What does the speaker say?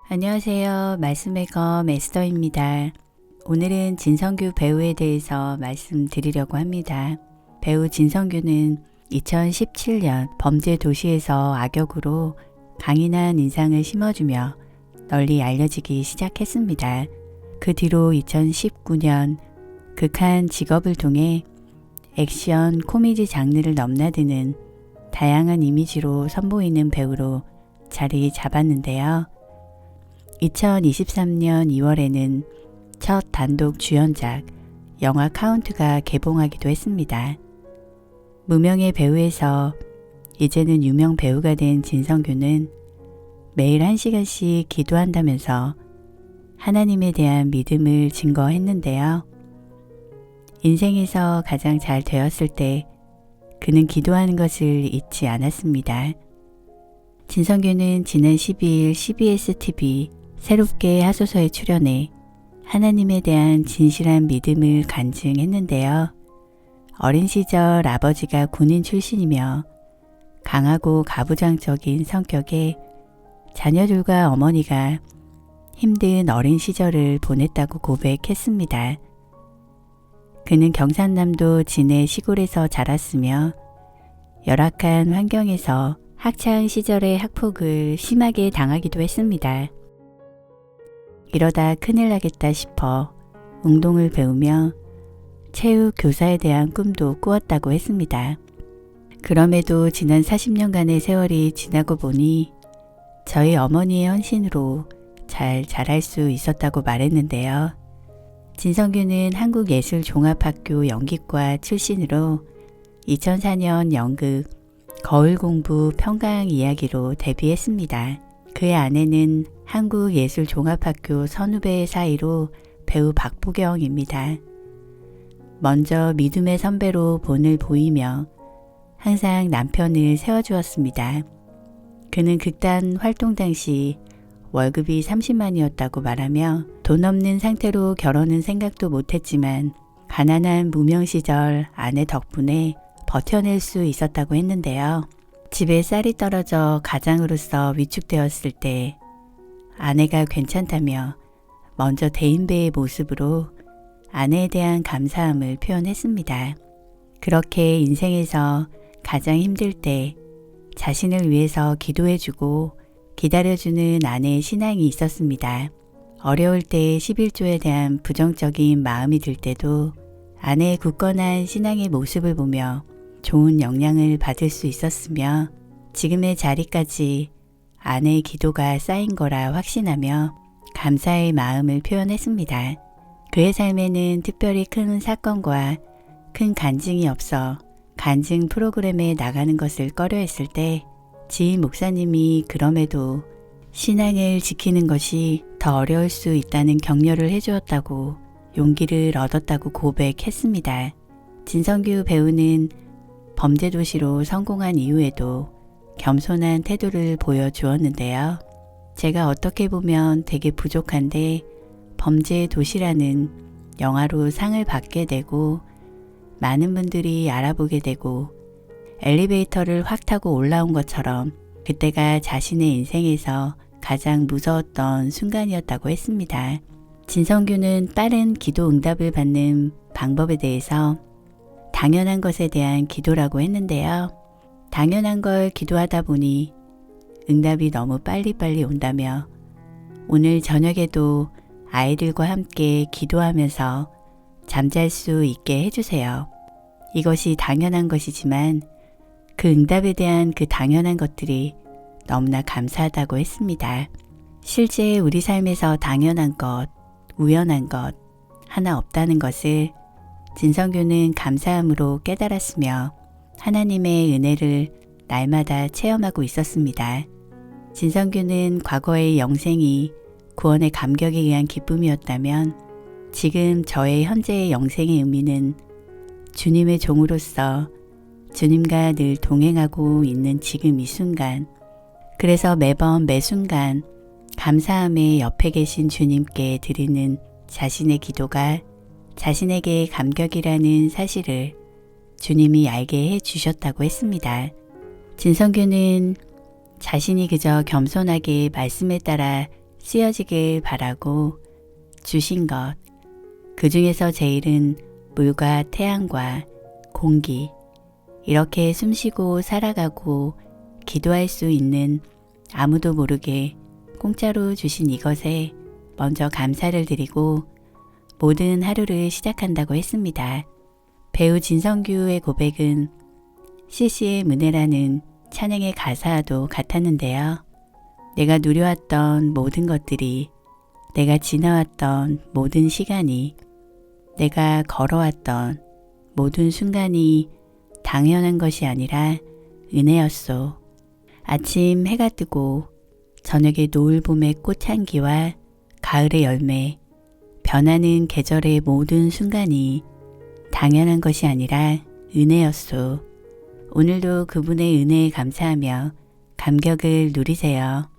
안녕하세요. 말씀의 검 에스더입니다. 오늘은 진성규 배우에 대해서 말씀드리려고 합니다. 배우 진성규는 2017년 범죄도시에서 악역으로 강인한 인상을 심어주며 널리 알려지기 시작했습니다. 그 뒤로 2019년 극한 직업을 통해 액션, 코미디 장르를 넘나드는 다양한 이미지로 선보이는 배우로 자리 잡았는데요. 2023년 2월에는 첫 단독 주연작 영화 카운트가 개봉하기도 했습니다. 무명의 배우에서 이제는 유명 배우가 된 진성규는 매일 1시간씩 기도한다면서 하나님에 대한 믿음을 증거했는데요. 인생에서 가장 잘 되었을 때 그는 기도하는 것을 잊지 않았습니다. 진성규는 지난 12일 CBS-TV 새롭게 하소서에 출연해 하나님에 대한 진실한 믿음을 간증했는데요. 어린 시절 아버지가 군인 출신이며 강하고 가부장적인 성격에 자녀들과 어머니가 힘든 어린 시절을 보냈다고 고백했습니다. 그는 경상남도 진해 시골에서 자랐으며 열악한 환경에서 학창 시절의 학폭을 심하게 당하기도 했습니다. 이러다 큰일 나겠다 싶어 운동을 배우며 체육 교사에 대한 꿈도 꾸었다고 했습니다. 그럼에도 지난 40년간의 세월이 지나고 보니 저희 어머니의 헌신으로 잘 자랄 수 있었다고 말했는데요. 진성규는 한국예술종합학교 연기과 출신으로 2004년 연극 거울공부 평강 이야기로 데뷔했습니다. 그의 아내는 한국예술종합학교 선후배 사이로 배우 박보경입니다. 먼저 믿음의 선배로 본을 보이며 항상 남편을 세워주었습니다. 그는 극단 활동 당시 월급이 30만이었다고 말하며 돈 없는 상태로 결혼은 생각도 못했지만 가난한 무명 시절 아내 덕분에 버텨낼 수 있었다고 했는데요. 집에 쌀이 떨어져 가장으로서 위축되었을 때 아내가 괜찮다며 먼저 대인배의 모습으로 아내에 대한 감사함을 표현했습니다. 그렇게 인생에서 가장 힘들 때 자신을 위해서 기도해주고 기다려주는 아내의 신앙이 있었습니다. 어려울 때 11조에 대한 부정적인 마음이 들 때도 아내의 굳건한 신앙의 모습을 보며 좋은 영향을 받을 수 있었으며 지금의 자리까지 아내의 기도가 쌓인 거라 확신하며 감사의 마음을 표현했습니다. 그의 삶에는 특별히 큰 사건과 큰 간증이 없어 간증 프로그램에 나가는 것을 꺼려했을 때 지인 목사님이 그럼에도 신앙을 지키는 것이 더 어려울 수 있다는 격려를 해주었다고 용기를 얻었다고 고백했습니다. 진성규 배우는 범죄도시로 성공한 이후에도 겸손한 태도를 보여주었는데요. 제가 어떻게 보면 되게 부족한데 범죄도시라는 영화로 상을 받게 되고 많은 분들이 알아보게 되고 엘리베이터를 확 타고 올라온 것처럼 그때가 자신의 인생에서 가장 무서웠던 순간이었다고 했습니다. 진성규는 빠른 기도 응답을 받는 방법에 대해서 당연한 것에 대한 기도라고 했는데요. 당연한 걸 기도하다 보니 응답이 너무 빨리빨리 온다며 오늘 저녁에도 아이들과 함께 기도하면서 잠잘 수 있게 해주세요. 이것이 당연한 것이지만 그 응답에 대한 그 당연한 것들이 너무나 감사하다고 했습니다. 실제 우리 삶에서 당연한 것, 우연한 것 하나 없다는 것을 진성규는 감사함으로 깨달았으며 하나님의 은혜를 날마다 체험하고 있었습니다. 진성규는 과거의 영생이 구원의 감격에 의한 기쁨이었다면 지금 저의 현재의 영생의 의미는 주님의 종으로서 주님과 늘 동행하고 있는 지금 이 순간, 그래서 매번 매 순간 감사함에 옆에 계신 주님께 드리는 자신의 기도가 자신에게 감격이라는 사실을 주님이 알게 해주셨다고 했습니다. 진성규는 자신이 그저 겸손하게 말씀에 따라 쓰여지길 바라고 주신 것, 그 중에서 제일은 물과 태양과 공기, 이렇게 숨쉬고 살아가고 기도할 수 있는 아무도 모르게 공짜로 주신 이것에 먼저 감사를 드리고 모든 하루를 시작한다고 했습니다. 배우 진성규의 고백은 CC의 은혜라는 찬양의 가사와도 같았는데요. 내가 누려왔던 모든 것들이, 내가 지나왔던 모든 시간이, 내가 걸어왔던 모든 순간이 당연한 것이 아니라 은혜였소. 아침 해가 뜨고 저녁에 노을봄의 꽃향기와 가을의 열매, 변하는 계절의 모든 순간이 당연한 것이 아니라 은혜였소. 오늘도 그분의 은혜에 감사하며 감격을 누리세요.